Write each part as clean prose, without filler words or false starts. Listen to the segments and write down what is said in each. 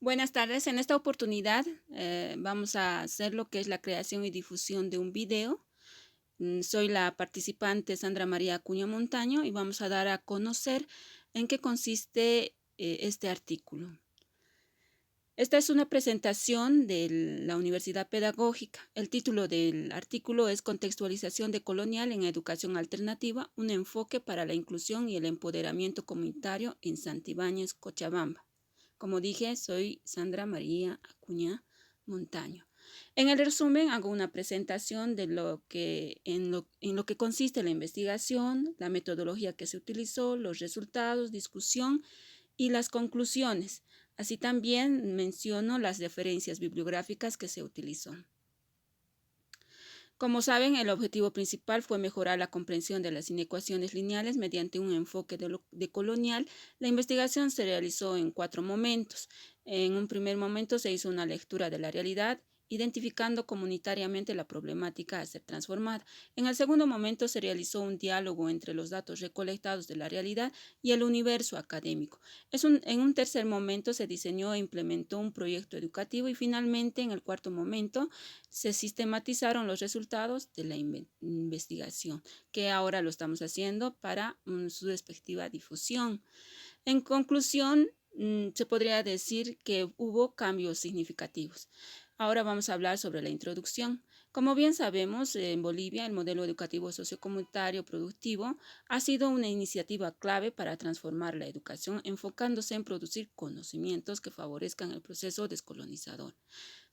Buenas tardes. En esta oportunidad vamos a hacer lo que es la creación y difusión de un video. Soy la participante Sandra María Acuña Montaño y vamos a dar a conocer en qué consiste este artículo. Esta es una presentación de la Universidad Pedagógica. El título del artículo es Contextualización decolonial en educación alternativa, un enfoque para la inclusión y el empoderamiento comunitario en Santibáñez, Cochabamba. Como dije, soy Sandra María Acuña Montaño. En el resumen, hago una presentación de en lo que consiste la investigación, la metodología que se utilizó, los resultados, discusión y las conclusiones. Así también menciono las referencias bibliográficas que se utilizó. Como saben, el objetivo principal fue mejorar la comprensión de las inecuaciones lineales mediante un enfoque decolonial. La investigación se realizó en 4 momentos. En un primer momento se hizo una lectura de la realidad, identificando comunitariamente la problemática a ser transformada. En el segundo momento se realizó un diálogo entre los datos recolectados de la realidad y el universo académico. En un tercer momento se diseñó e implementó un proyecto educativo y finalmente en el cuarto momento se sistematizaron los resultados de la investigación, que ahora lo estamos haciendo para su respectiva difusión. En conclusión, se podría decir que hubo cambios significativos. Ahora vamos a hablar sobre la introducción. Como bien sabemos, en Bolivia el modelo educativo sociocomunitario productivo ha sido una iniciativa clave para transformar la educación, enfocándose en producir conocimientos que favorezcan el proceso descolonizador.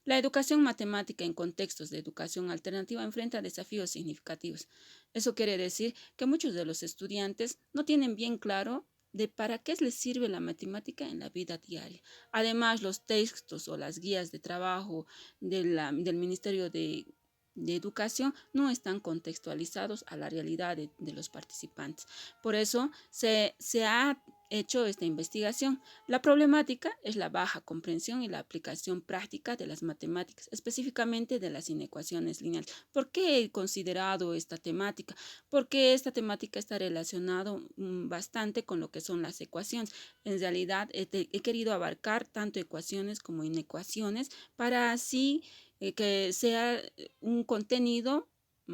La educación matemática en contextos de educación alternativa enfrenta desafíos significativos. Eso quiere decir que muchos de los estudiantes no tienen bien claro de para qué les sirve la matemática en la vida diaria. Además, los textos o las guías de trabajo del Ministerio de Educación no están contextualizados a la realidad de los participantes. Por eso se ha hecho esta investigación. La problemática es la baja comprensión y la aplicación práctica de las matemáticas, específicamente de las inecuaciones lineales. ¿Por qué he considerado esta temática? Porque esta temática está relacionada bastante con lo que son las ecuaciones. En realidad he querido abarcar tanto ecuaciones como inecuaciones para así que sea un contenido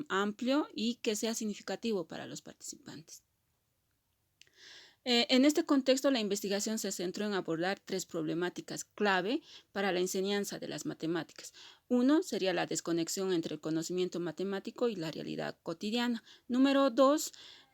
amplio y que sea significativo para los participantes. En este contexto, la investigación se centró en abordar 3 problemáticas clave para la enseñanza de las matemáticas. Uno sería la desconexión entre el conocimiento matemático y la realidad cotidiana. Número 2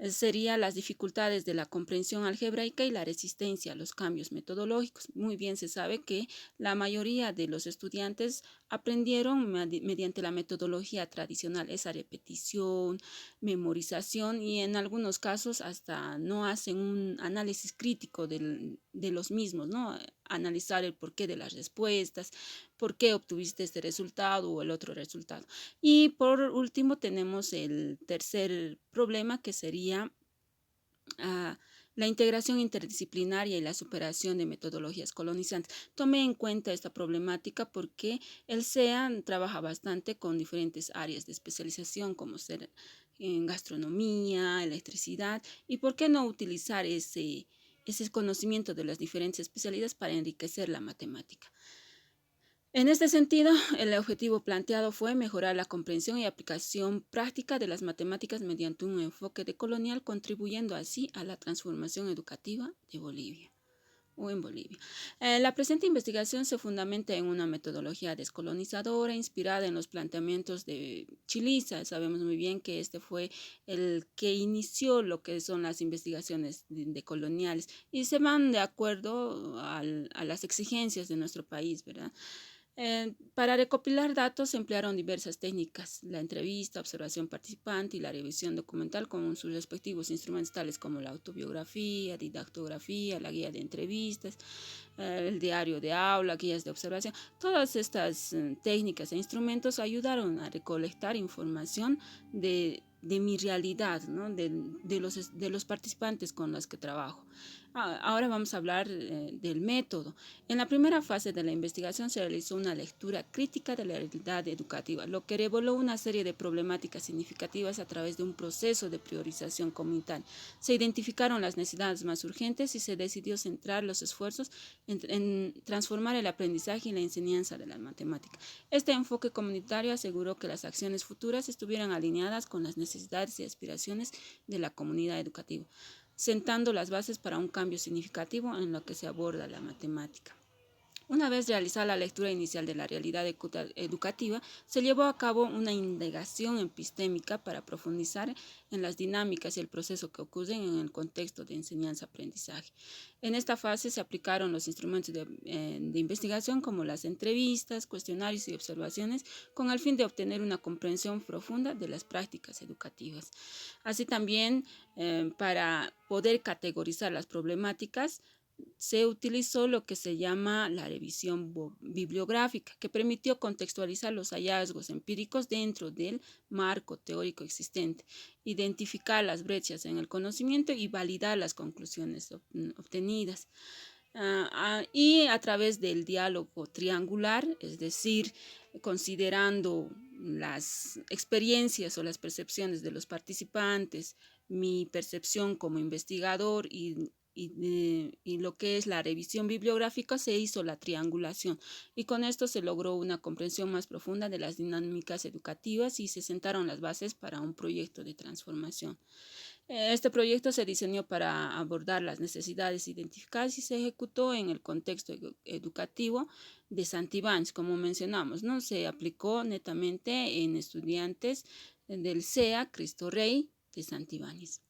sería las dificultades de la comprensión algebraica y la resistencia a los cambios metodológicos. Muy bien se sabe que la mayoría de los estudiantes aprendieron mediante la metodología tradicional, esa repetición, memorización y en algunos casos hasta no hacen un análisis crítico de los mismos, ¿no? Analizar el porqué de las respuestas, por qué obtuviste este resultado o el otro resultado. Y por último tenemos el tercer problema que sería la integración interdisciplinaria y la superación de metodologías colonizantes. Tomé en cuenta esta problemática porque el CEA trabaja bastante con diferentes áreas de especialización como ser en gastronomía, electricidad, y por qué no utilizar ese conocimiento de las diferentes especialidades para enriquecer la matemática. En este sentido, el objetivo planteado fue mejorar la comprensión y aplicación práctica de las matemáticas mediante un enfoque decolonial, contribuyendo así a la transformación educativa de Bolivia o en Bolivia. La presente investigación se fundamenta en una metodología descolonizadora inspirada en los planteamientos de Chiliza. Sabemos muy bien que este fue el que inició lo que son las investigaciones decoloniales y se van de acuerdo a las exigencias de nuestro país, ¿verdad? Para recopilar datos se emplearon diversas técnicas, la entrevista, observación participante y la revisión documental con sus respectivos instrumentos tales como la autobiografía, didactografía, la guía de entrevistas, el diario de aula, guías de observación. Todas estas técnicas e instrumentos ayudaron a recolectar información de mi realidad, ¿no? de los participantes con los que trabajo. Ahora vamos a hablar del método. En la primera fase de la investigación se realizó una lectura crítica de la realidad educativa, lo que reveló una serie de problemáticas significativas a través de un proceso de priorización comunitaria. Se identificaron las necesidades más urgentes y se decidió centrar los esfuerzos en transformar el aprendizaje y la enseñanza de las matemáticas. Este enfoque comunitario aseguró que las acciones futuras estuvieran alineadas con las necesidades y aspiraciones de la comunidad educativa, sentando las bases para un cambio significativo en lo que se aborda la matemática. Una vez realizada la lectura inicial de la realidad educativa, se llevó a cabo una indagación epistémica para profundizar en las dinámicas y el proceso que ocurren en el contexto de enseñanza-aprendizaje. En esta fase se aplicaron los instrumentos de investigación como las entrevistas, cuestionarios y observaciones con el fin de obtener una comprensión profunda de las prácticas educativas. Así también, para poder categorizar las problemáticas, se utilizó lo que se llama la revisión bibliográfica, que permitió contextualizar los hallazgos empíricos dentro del marco teórico existente, identificar las brechas en el conocimiento y validar las conclusiones obtenidas. Y a través del diálogo triangular, es decir, considerando las experiencias o las percepciones de los participantes, mi percepción como investigador y lo que es la revisión bibliográfica, se hizo la triangulación y con esto se logró una comprensión más profunda de las dinámicas educativas y se sentaron las bases para un proyecto de transformación. Este proyecto se diseñó para abordar las necesidades identificadas y se ejecutó en el contexto educativo de Santibáñez, como mencionamos, ¿no? Se aplicó netamente en estudiantes del CEA Cristo Rey de Santibáñez.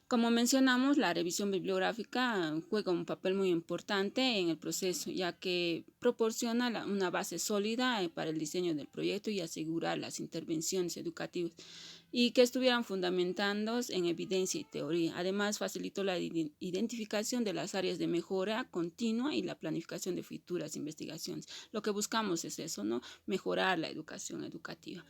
Como mencionamos, la revisión bibliográfica juega un papel muy importante en el proceso, ya que proporciona una base sólida para el diseño del proyecto y asegurar las intervenciones educativas y que estuvieran fundamentados en evidencia y teoría. Además, facilitó la identificación de las áreas de mejora continua y la planificación de futuras investigaciones. Lo que buscamos es eso, ¿no? Mejorar la educación educativa.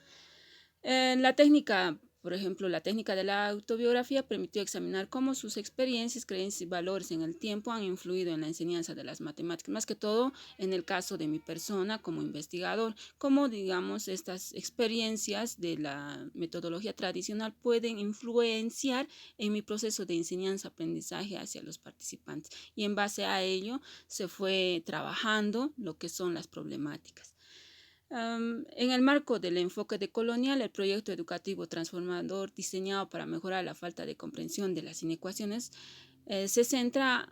La técnica, por ejemplo, la técnica de la autobiografía permitió examinar cómo sus experiencias, creencias y valores en el tiempo han influido en la enseñanza de las matemáticas, más que todo en el caso de mi persona como investigador, cómo, digamos, estas experiencias de la metodología tradicional pueden influenciar en mi proceso de enseñanza-aprendizaje hacia los participantes. Y en base a ello se fue trabajando lo que son las problemáticas. En el marco del enfoque decolonial, el proyecto educativo transformador diseñado para mejorar la falta de comprensión de las inecuaciones se centra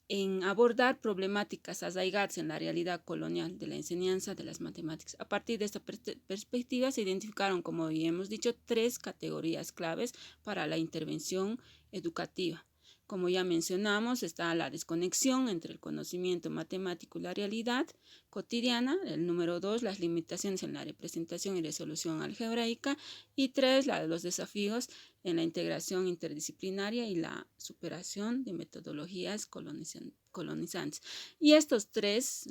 en abordar problemáticas arraigadas en la realidad colonial de la enseñanza de las matemáticas. A partir de esta perspectiva se identificaron, como ya hemos dicho, 3 categorías claves para la intervención educativa. Como ya mencionamos, está la desconexión entre el conocimiento matemático y la realidad cotidiana. El número 2, las limitaciones en la representación y resolución algebraica. Y 3, los desafíos en la integración interdisciplinaria y la superación de metodologías colonizantes. Y estos tres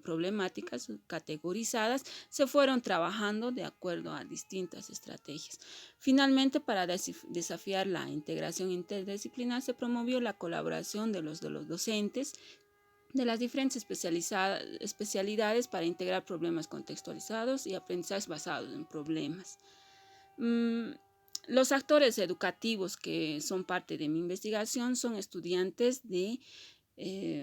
problemáticas categorizadas se fueron trabajando de acuerdo a distintas estrategias. Finalmente, para desafiar la integración interdisciplinar, se promovió la colaboración de los docentes de las diferentes especialidades para integrar problemas contextualizados y aprendizajes basados en problemas. Los actores educativos que son parte de mi investigación son estudiantes de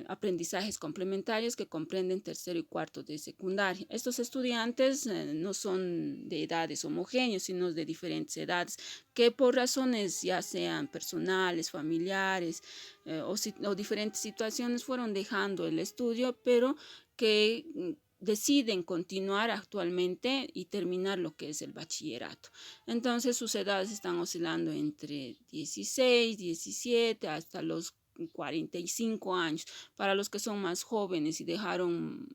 aprendizajes complementarios que comprenden tercero y cuarto de secundaria. Estos estudiantes no son de edades homogéneas, sino de diferentes edades, que por razones ya sean personales, familiares o diferentes situaciones fueron dejando el estudio, pero que deciden continuar actualmente y terminar lo que es el bachillerato. Entonces sus edades están oscilando entre 16, 17 hasta los 45 años. Para los que son más jóvenes y dejaron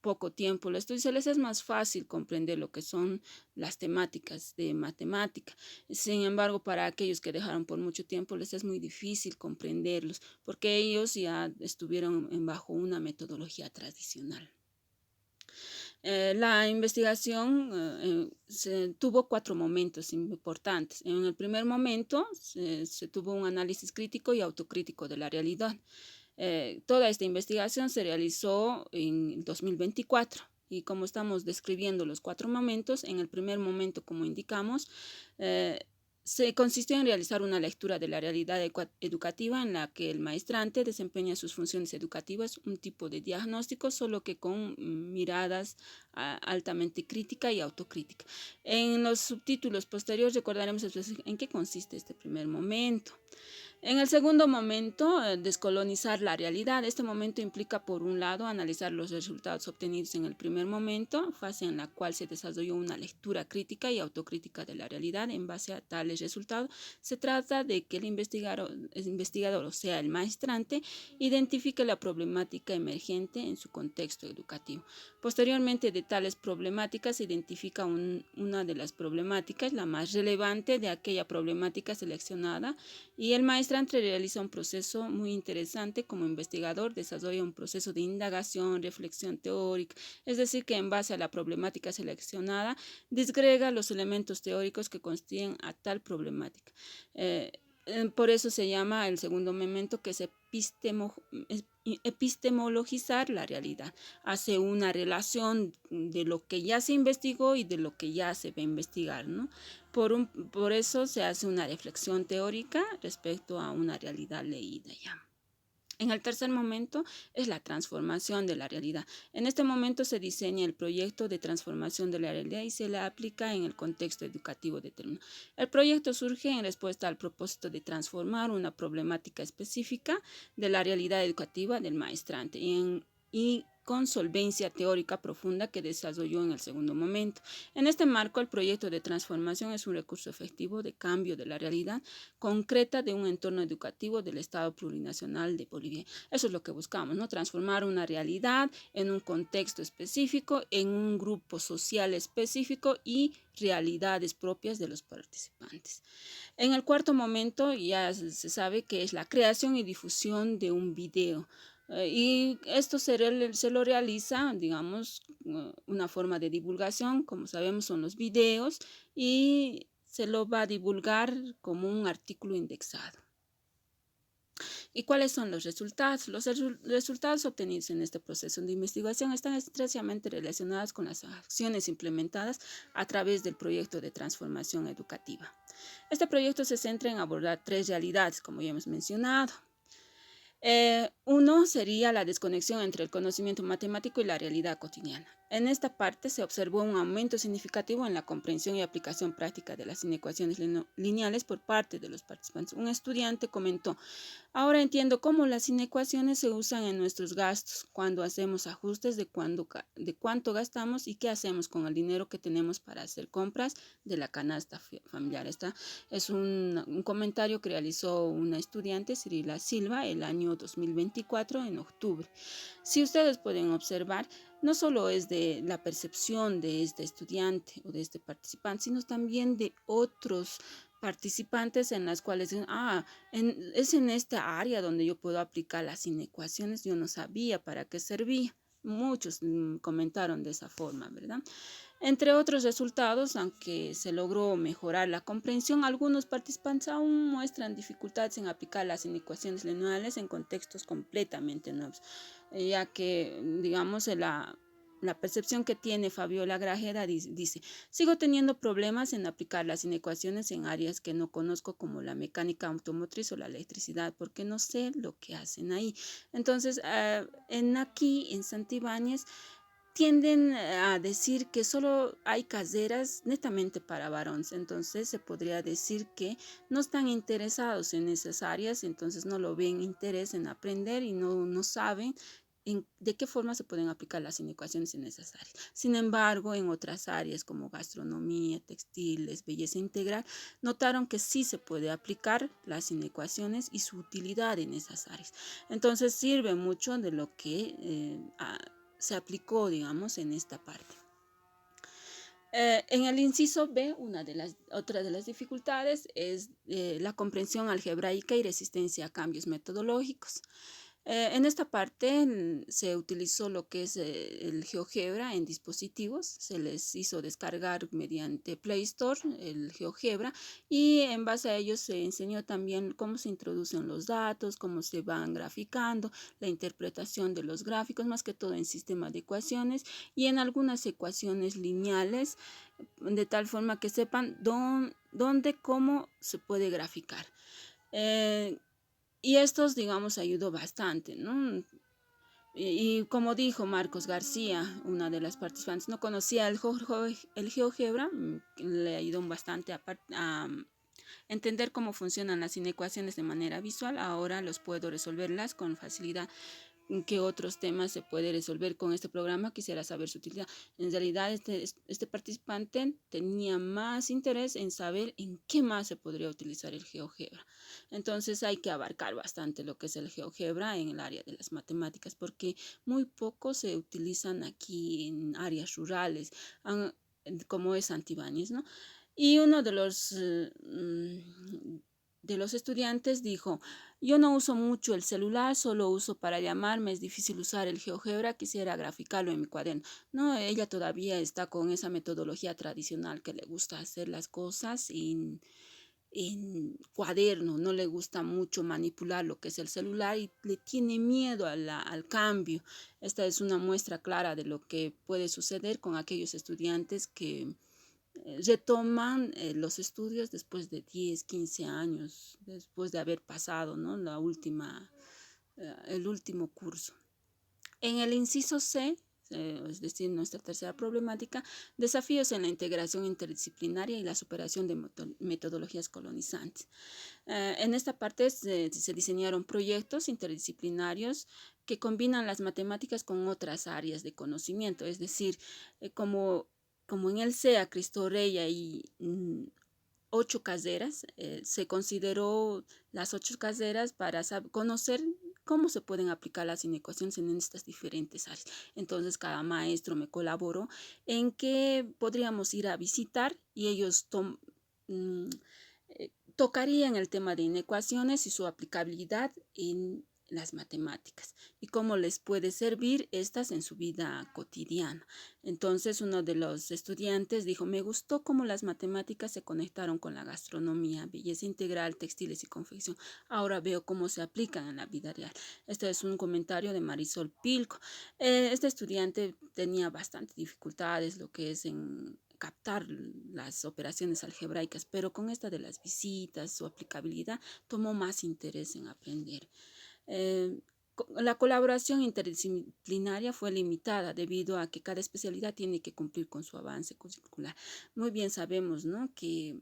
poco tiempo el estudio, se les es más fácil comprender lo que son las temáticas de matemática. Sin embargo, para aquellos que dejaron por mucho tiempo, les es muy difícil comprenderlos porque ellos ya estuvieron bajo una metodología tradicional. La investigación tuvo 4 momentos importantes. En el primer momento se tuvo un análisis crítico y autocrítico de la realidad. Toda esta investigación se realizó en 2024 y como estamos describiendo los 4 momentos, en el primer momento, como indicamos, se consistió en realizar una lectura de la realidad educativa en la que el maestrante desempeña sus funciones educativas, un tipo de diagnóstico, solo que con miradas altamente crítica y autocrítica. En los subtítulos posteriores recordaremos en qué consiste este primer momento. En el segundo momento, descolonizar la realidad. Este momento implica, por un lado, analizar los resultados obtenidos en el primer momento, fase en la cual se desarrolló una lectura crítica y autocrítica de la realidad. En base a tales resultados, se trata de que el investigador, o sea, el maestrante, identifique la problemática emergente en su contexto educativo. Posteriormente, de tales problemáticas, se identifica una de las problemáticas, la más relevante de aquella problemática seleccionada, y el maestrante realiza un proceso muy interesante como investigador, desarrolla un proceso de indagación, reflexión teórica, es decir, que en base a la problemática seleccionada, disgrega los elementos teóricos que constituyen a tal problemática. Por eso se llama el segundo momento, que es epistemologizar la realidad. Hace una relación de lo que ya se investigó y de lo que ya se va a investigar, ¿no? Por eso se hace una reflexión teórica respecto a una realidad leída ya. En el tercer momento es la transformación de la realidad. En este momento se diseña el proyecto de transformación de la realidad y se la aplica en el contexto educativo determinado. El proyecto surge en respuesta al propósito de transformar una problemática específica de la realidad educativa del maestrante y con solvencia teórica profunda que desarrolló en el segundo momento. En este marco, el proyecto de transformación es un recurso efectivo de cambio de la realidad concreta de un entorno educativo del Estado plurinacional de Bolivia. Eso es lo que buscamos, ¿no? Transformar una realidad en un contexto específico, en un grupo social específico y realidades propias de los participantes. En el cuarto momento ya se sabe que es la creación y difusión de un video. Y esto se lo realiza, digamos, una forma de divulgación, como sabemos son los videos, y se lo va a divulgar como un artículo indexado. ¿Y cuáles son los resultados? Los resultados obtenidos en este proceso de investigación están estrechamente relacionados con las acciones implementadas a través del proyecto de transformación educativa. Este proyecto se centra en abordar 3 realidades, como ya hemos mencionado. Uno sería la desconexión entre el conocimiento matemático y la realidad cotidiana. En esta parte se observó un aumento significativo en la comprensión y aplicación práctica de las inecuaciones lineales por parte de los participantes. Un estudiante comentó: ahora entiendo cómo las inecuaciones se usan en nuestros gastos, cuando hacemos ajustes de cuánto gastamos y qué hacemos con el dinero que tenemos para hacer compras de la canasta familiar. Esta es un comentario que realizó una estudiante, Cirila Silva, el año 2024, en octubre. Si ustedes pueden observar, no solo es de la percepción de este estudiante o de este participante, sino también de otros participantes en las cuales dicen: es en esta área donde yo puedo aplicar las inecuaciones, yo no sabía para qué servía. Muchos comentaron de esa forma, ¿verdad? Entre otros resultados, aunque se logró mejorar la comprensión, algunos participantes aún muestran dificultades en aplicar las inecuaciones lineales en contextos completamente nuevos, ya que, digamos, la percepción que tiene Fabiola Grajeda dice: sigo teniendo problemas en aplicar las inecuaciones en áreas que no conozco, como la mecánica automotriz o la electricidad, porque no sé lo que hacen ahí. Entonces, aquí en Santibáñez tienden a decir que solo hay carreras netamente para varones, entonces se podría decir que no están interesados en esas áreas, entonces no lo ven interés en aprender y no saben de qué forma se pueden aplicar las inecuaciones en esas áreas. Sin embargo, en otras áreas como gastronomía, textiles, belleza integral, notaron que sí se puede aplicar las inecuaciones y su utilidad en esas áreas. Entonces sirve mucho de lo que se aplicó, digamos, en esta parte. En el inciso B, otra de las dificultades es la comprensión algebraica y resistencia a cambios metodológicos. En esta parte se utilizó lo que es el GeoGebra en dispositivos, se les hizo descargar mediante Play Store el GeoGebra y en base a ello se enseñó también cómo se introducen los datos, cómo se van graficando, la interpretación de los gráficos, más que todo en sistema de ecuaciones y en algunas ecuaciones lineales, de tal forma que sepan dónde, cómo se puede graficar. Y estos, digamos, ayudó bastante, ¿no? Y como dijo Marcos García, una de las participantes, no conocía el GeoGebra, le ayudó bastante a entender cómo funcionan las inecuaciones de manera visual. Ahora los puedo resolverlas con facilidad. ¿Qué otros temas se puede resolver con este programa? Quisiera saber su utilidad. En realidad, este participante tenía más interés en saber en qué más se podría utilizar el GeoGebra. Entonces hay que abarcar bastante lo que es el GeoGebra en el área de las matemáticas, porque muy poco se utilizan aquí en áreas rurales, como es Santibáñez, ¿no? Y uno de los estudiantes dijo: yo no uso mucho el celular, solo uso para llamar, me es difícil usar el GeoGebra, quisiera graficarlo en mi cuaderno. No, ella todavía está con esa metodología tradicional que le gusta hacer las cosas en cuaderno, no le gusta mucho manipular lo que es el celular y le tiene miedo al cambio. Esta es una muestra clara de lo que puede suceder con aquellos estudiantes que retoman los estudios después de 10, 15 años, después de haber pasado, ¿no? El último curso. En el inciso C, es decir, nuestra tercera problemática, desafíos en la integración interdisciplinaria y la superación de metodologías colonizantes. En esta parte se diseñaron proyectos interdisciplinarios que combinan las matemáticas con otras áreas de conocimiento, es decir, como en el CEA, Cristo Rey hay 8 caseras, se consideró las 8 caseras para conocer cómo se pueden aplicar las inecuaciones en estas diferentes áreas. Entonces cada maestro me colaboró en que podríamos ir a visitar y ellos tocarían el tema de inecuaciones y su aplicabilidad en las matemáticas y cómo les puede servir estas en su vida cotidiana. Entonces uno de los estudiantes dijo: me gustó cómo las matemáticas se conectaron con la gastronomía, belleza integral, textiles y confección. Ahora veo cómo se aplican en la vida real. Este es un comentario de Marisol Pilco. Este estudiante tenía bastantes dificultades, lo que es en captar las operaciones algebraicas, pero con esta de las visitas, su aplicabilidad, tomó más interés en aprender. La colaboración interdisciplinaria fue limitada debido a que cada especialidad tiene que cumplir con su avance curricular. Muy bien sabemos, ¿no?, que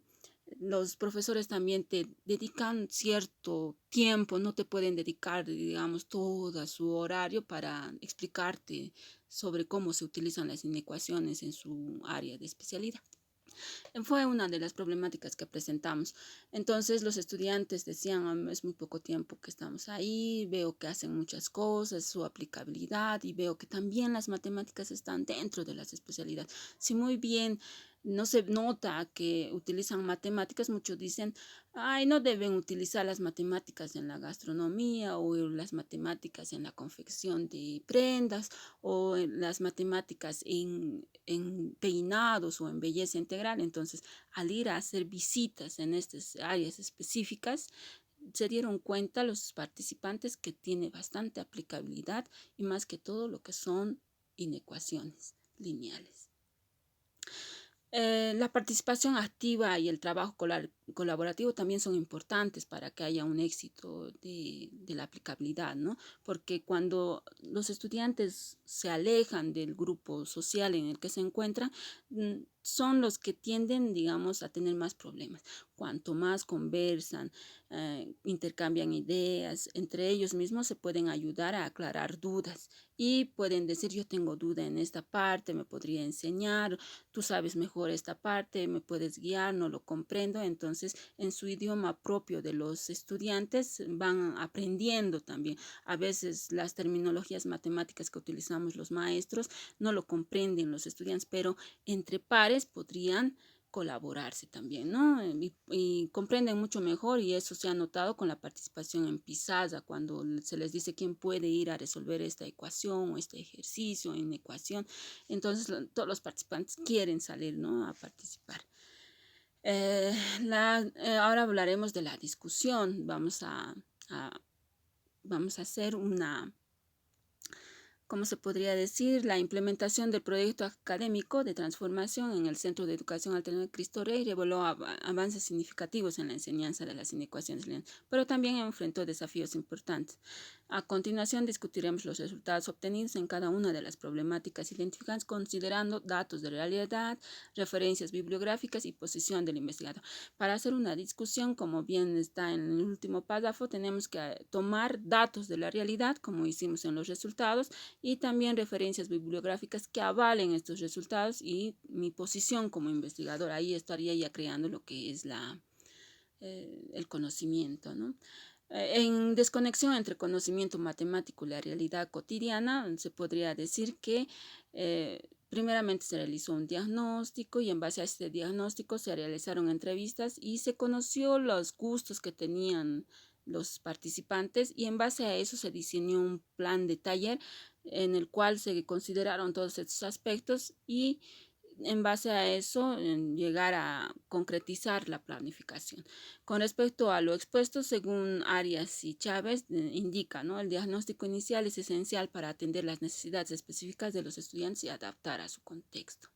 los profesores también te dedican cierto tiempo, no te pueden dedicar, digamos, todo su horario para explicarte sobre cómo se utilizan las inecuaciones en su área de especialidad. Fue una de las problemáticas que presentamos. Entonces los estudiantes decían: es muy poco tiempo que estamos ahí, veo que hacen muchas cosas, su aplicabilidad, y veo que también las matemáticas están dentro de las especialidades. Si muy bien no se nota que utilizan matemáticas, muchos dicen: ay, no deben utilizar las matemáticas en la gastronomía, o las matemáticas en la confección de prendas, o las matemáticas en peinados o en belleza integral. Entonces, al ir a hacer visitas en estas áreas específicas, se dieron cuenta los participantes que tiene bastante aplicabilidad, y más que todo lo que son inecuaciones lineales. La participación activa y el trabajo colaborativo también son importantes para que haya un éxito de la aplicabilidad, ¿no? Porque cuando los estudiantes se alejan del grupo social en el que se encuentran, son los que tienden, digamos, a tener más problemas. Cuanto más conversan, intercambian ideas, entre ellos mismos se pueden ayudar a aclarar dudas y pueden decir: yo tengo duda en esta parte, me podría enseñar, tú sabes mejor esta parte, me puedes guiar, no lo comprendo. Entonces, en su idioma propio de los estudiantes van aprendiendo también. A veces las terminologías matemáticas que utilizamos los maestros no lo comprenden los estudiantes, pero entre pares podrían colaborarse también, ¿no? Y comprenden mucho mejor, y eso se ha notado con la participación en Pizarra, cuando se les dice quién puede ir a resolver esta ecuación o este ejercicio en ecuación. Entonces todos los participantes quieren salir, ¿no?, a participar. Ahora hablaremos de la discusión. Vamos a hacer una, ¿cómo se podría decir?, la implementación del proyecto académico de transformación en el Centro de Educación Alternativa Cristo Rey reveló avances significativos en la enseñanza de las inecuaciones lineales, pero también enfrentó desafíos importantes. A continuación discutiremos los resultados obtenidos en cada una de las problemáticas identificadas, considerando datos de realidad, referencias bibliográficas y posición del investigador. Para hacer una discusión, como bien está en el último párrafo, tenemos que tomar datos de la realidad, como hicimos en los resultados, y también referencias bibliográficas que avalen estos resultados y mi posición como investigador. Ahí estaría ya creando lo que es el conocimiento, ¿no? En desconexión entre conocimiento matemático y la realidad cotidiana, se podría decir que primeramente se realizó un diagnóstico, y en base a este diagnóstico se realizaron entrevistas y se conoció los gustos que tenían los participantes, y en base a eso se diseñó un plan de taller en el cual se consideraron todos estos aspectos, y en base a eso llegar a concretizar la planificación. Con respecto a lo expuesto, según Arias y Chávez, indica, ¿no?, el diagnóstico inicial es esencial para atender las necesidades específicas de los estudiantes y adaptar a su contexto.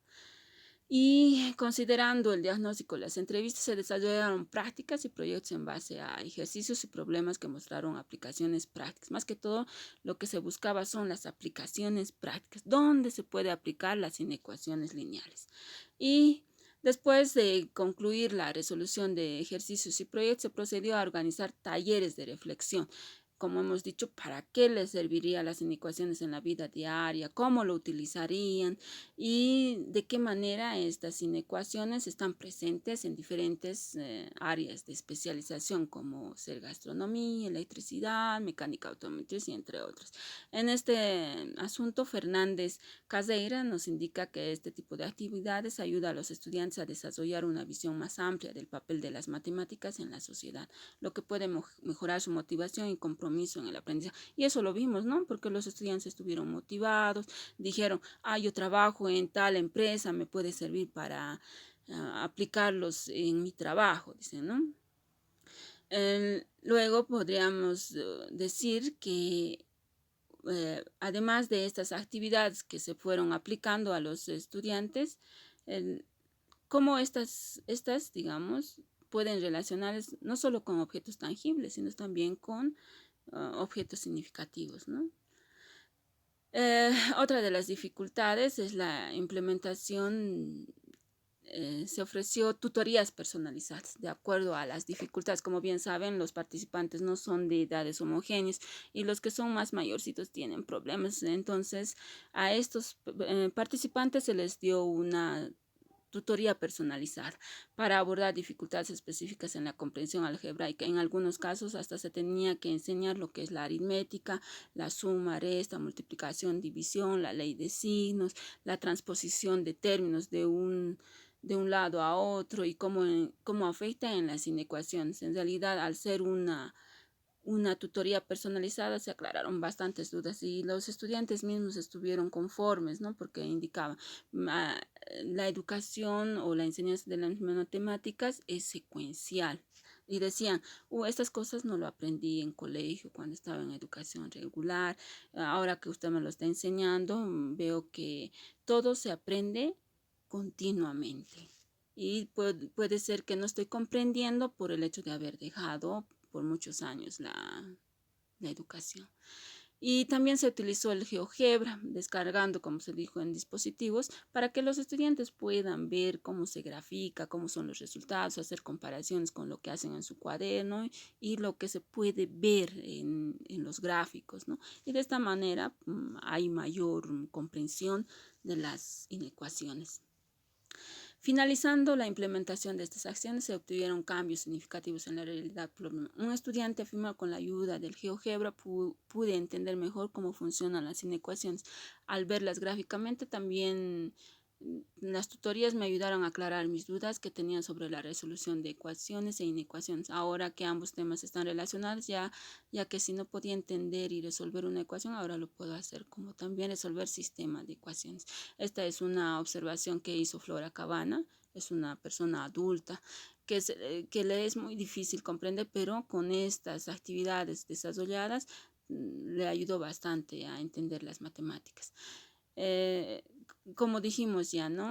Y considerando el diagnóstico de las entrevistas, se desarrollaron prácticas y proyectos en base a ejercicios y problemas que mostraron aplicaciones prácticas. Más que todo, lo que se buscaba son las aplicaciones prácticas, donde se puede aplicar las inecuaciones lineales. Y después de concluir la resolución de ejercicios y proyectos, se procedió a organizar talleres de reflexión. Como hemos dicho, ¿para qué les servirían las inecuaciones en la vida diaria? ¿Cómo lo utilizarían? Y de qué manera estas inecuaciones están presentes en diferentes áreas de especialización, como ser gastronomía, electricidad, mecánica automotriz y entre otros. En este asunto, Fernández Caseira nos indica que este tipo de actividades ayuda a los estudiantes a desarrollar una visión más amplia del papel de las matemáticas en la sociedad, lo que puede mejorar su motivación y compromiso en el aprendizaje. Y eso lo vimos, ¿no?, porque los estudiantes estuvieron motivados, dijeron, yo trabajo en tal empresa, me puede servir para aplicarlos en mi trabajo, dicen, ¿no? Luego podríamos decir que además de estas actividades que se fueron aplicando a los estudiantes, cómo estas, digamos, pueden relacionarse no solo con objetos tangibles, sino también con objetos significativos, ¿no? Otra de las dificultades es la implementación. Se ofreció tutorías personalizadas de acuerdo a las dificultades. Como bien saben, los participantes no son de edades homogéneas, y los que son más mayorcitos tienen problemas. Entonces, a estos participantes se les dio una tutoría personalizada para abordar dificultades específicas en la comprensión algebraica. En algunos casos hasta se tenía que enseñar lo que es la aritmética, la suma, resta, multiplicación, división, la ley de signos, la transposición de términos de un lado a otro, y cómo afecta en las inecuaciones. En realidad, al ser una tutoría personalizada, se aclararon bastantes dudas, y los estudiantes mismos estuvieron conformes, ¿no?, porque indicaban, la educación o la enseñanza de las matemáticas es secuencial. Y decían, estas cosas no lo aprendí en colegio cuando estaba en educación regular. Ahora que usted me lo está enseñando, veo que todo se aprende continuamente. Y puede ser que no estoy comprendiendo por el hecho de haber dejado por muchos años la educación. Y también se utilizó el GeoGebra, descargando, como se dijo, en dispositivos, para que los estudiantes puedan ver cómo se grafica, cómo son los resultados, hacer comparaciones con lo que hacen en su cuaderno y lo que se puede ver en los gráficos, ¿no? Y de esta manera hay mayor comprensión de las inecuaciones. Finalizando la implementación de estas acciones, se obtuvieron cambios significativos en la realidad. Un estudiante afirmó, con la ayuda del GeoGebra pude entender mejor cómo funcionan las inecuaciones. Al verlas gráficamente, también Las tutorías me ayudaron a aclarar mis dudas que tenía sobre la resolución de ecuaciones e inecuaciones. Ahora que ambos temas están relacionados, ya que si no podía entender y resolver una ecuación, ahora lo puedo hacer, como también resolver sistemas de ecuaciones. Esta es una observación que hizo Flora Cabana, es una persona adulta que le es muy difícil comprender, pero con estas actividades desarrolladas le ayudó bastante a entender las matemáticas. Como dijimos ya, ¿no?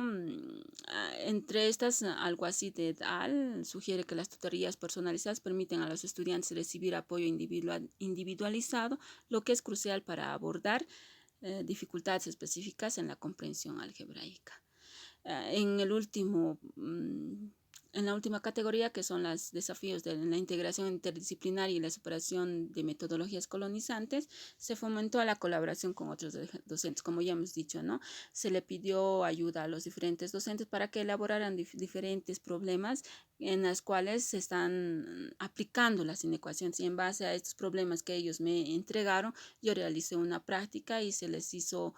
Entre estas, Alguacil et al. Sugiere que las tutorías personalizadas permiten a los estudiantes recibir apoyo individualizado, lo que es crucial para abordar dificultades específicas en la comprensión algebraica. En el último en la última categoría, que son los desafíos de la integración interdisciplinaria y la superación de metodologías colonizantes, se fomentó la colaboración con otros docentes, como ya hemos dicho, ¿no? Se le pidió ayuda a los diferentes docentes para que elaboraran diferentes problemas en los cuales se están aplicando las inecuaciones, y en base a estos problemas que ellos me entregaron, yo realicé una práctica y se les hizo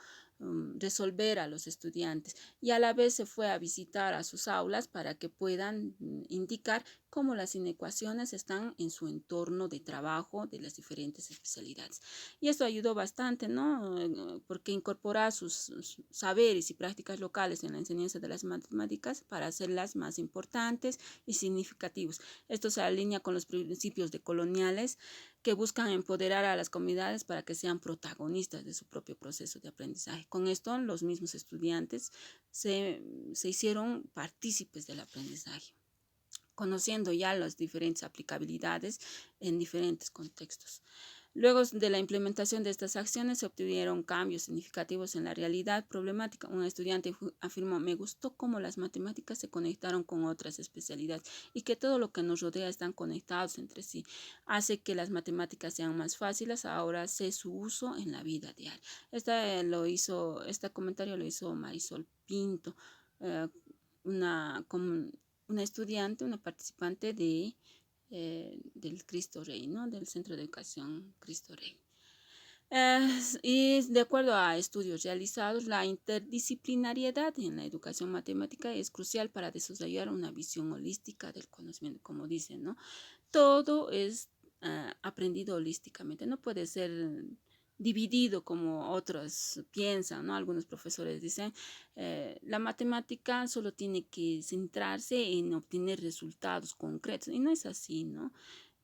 resolver a los estudiantes, y a la vez se fue a visitar a sus aulas para que puedan indicar cómo las inecuaciones están en su entorno de trabajo de las diferentes especialidades. Y esto ayudó bastante, ¿no? Porque incorporar sus saberes y prácticas locales en la enseñanza de las matemáticas para hacerlas más importantes y significativos. Esto se alinea con los principios decoloniales que buscan empoderar a las comunidades para que sean protagonistas de su propio proceso de aprendizaje. Con esto, los mismos estudiantes se hicieron partícipes del aprendizaje, conociendo ya las diferentes aplicabilidades en diferentes contextos. Luego de la implementación de estas acciones se obtuvieron cambios significativos en la realidad problemática. Un estudiante afirmó: me gustó cómo las matemáticas se conectaron con otras especialidades y que todo lo que nos rodea están conectados entre sí. Hace que las matemáticas sean más fáciles. Ahora sé su uso en la vida diaria. Este comentario lo hizo Marisol Pinto, eh, una, una estudiante, una participante del Cristo Rey, ¿no? Del Centro de Educación Cristo Rey. Y de acuerdo a estudios realizados, la interdisciplinariedad en la educación matemática es crucial para desarrollar una visión holística del conocimiento, como dicen, ¿no? Todo es aprendido holísticamente, no puede ser dividido como otros piensan, ¿no? Algunos profesores dicen, la matemática solo tiene que centrarse en obtener resultados concretos, y no es así, ¿no?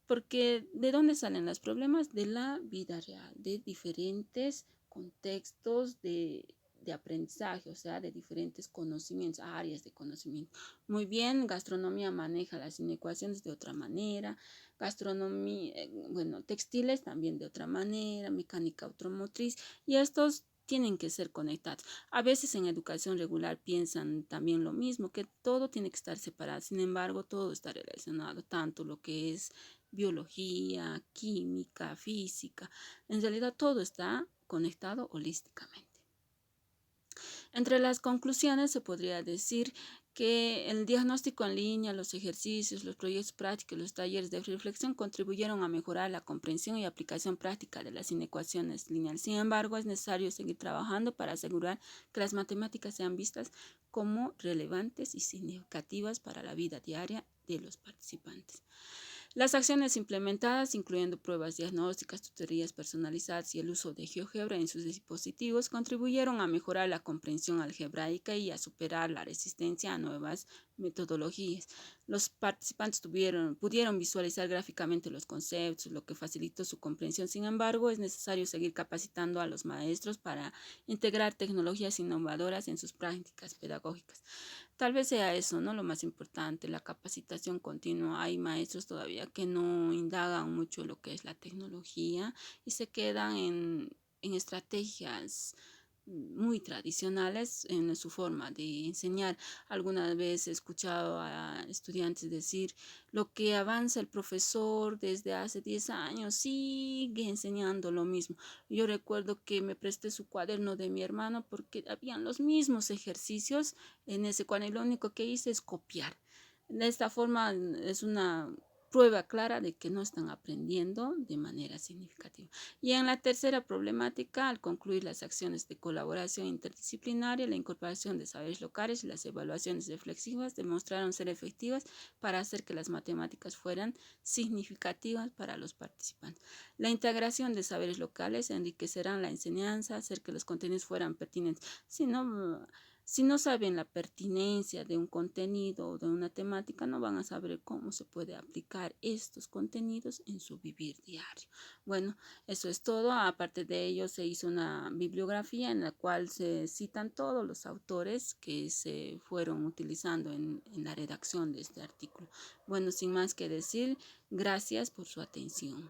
Porque ¿de dónde salen los problemas? De la vida real, de diferentes contextos de aprendizaje, o sea, de diferentes conocimientos, áreas de conocimiento. Muy bien, gastronomía maneja las inecuaciones de otra manera, gastronomía, bueno, textiles también de otra manera, mecánica automotriz, y estos tienen que ser conectados. A veces en educación regular piensan también lo mismo, que todo tiene que estar separado. Sin embargo, todo está relacionado, tanto lo que es biología, química, física. En realidad todo está conectado holísticamente. Entre las conclusiones se podría decir que el diagnóstico en línea, los ejercicios, los proyectos prácticos, los talleres de reflexión contribuyeron a mejorar la comprensión y aplicación práctica de las inecuaciones lineales. Sin embargo, es necesario seguir trabajando para asegurar que las matemáticas sean vistas como relevantes y significativas para la vida diaria de los participantes. Las acciones implementadas, incluyendo pruebas diagnósticas, tutorías personalizadas y el uso de GeoGebra en sus dispositivos, contribuyeron a mejorar la comprensión algebraica y a superar la resistencia a nuevas metodologías. Los participantes pudieron visualizar gráficamente los conceptos, lo que facilitó su comprensión. Sin embargo, es necesario seguir capacitando a los maestros para integrar tecnologías innovadoras en sus prácticas pedagógicas. Tal vez sea eso, ¿no? Lo más importante, la capacitación continua. Hay maestros todavía que no indagan mucho lo que es la tecnología y se quedan en estrategias muy tradicionales en su forma de enseñar. Alguna vez he escuchado a estudiantes decir: lo que avanza el profesor desde hace 10 años sigue enseñando lo mismo. Yo recuerdo que me presté su cuaderno de mi hermano porque habían los mismos ejercicios en ese cuaderno y lo único que hice es copiar. De esta forma es una prueba clara de que no están aprendiendo de manera significativa. Y en la tercera problemática, al concluir las acciones de colaboración interdisciplinaria, la incorporación de saberes locales y las evaluaciones reflexivas demostraron ser efectivas para hacer que las matemáticas fueran significativas para los participantes. La integración de saberes locales enriquecerán la enseñanza, hacer que los contenidos fueran pertinentes. Si no saben la pertinencia de un contenido o de una temática, no van a saber cómo se puede aplicar estos contenidos en su vivir diario. Bueno, eso es todo. Aparte de ello, se hizo una bibliografía en la cual se citan todos los autores que se fueron utilizando en la redacción de este artículo. Bueno, sin más que decir, gracias por su atención.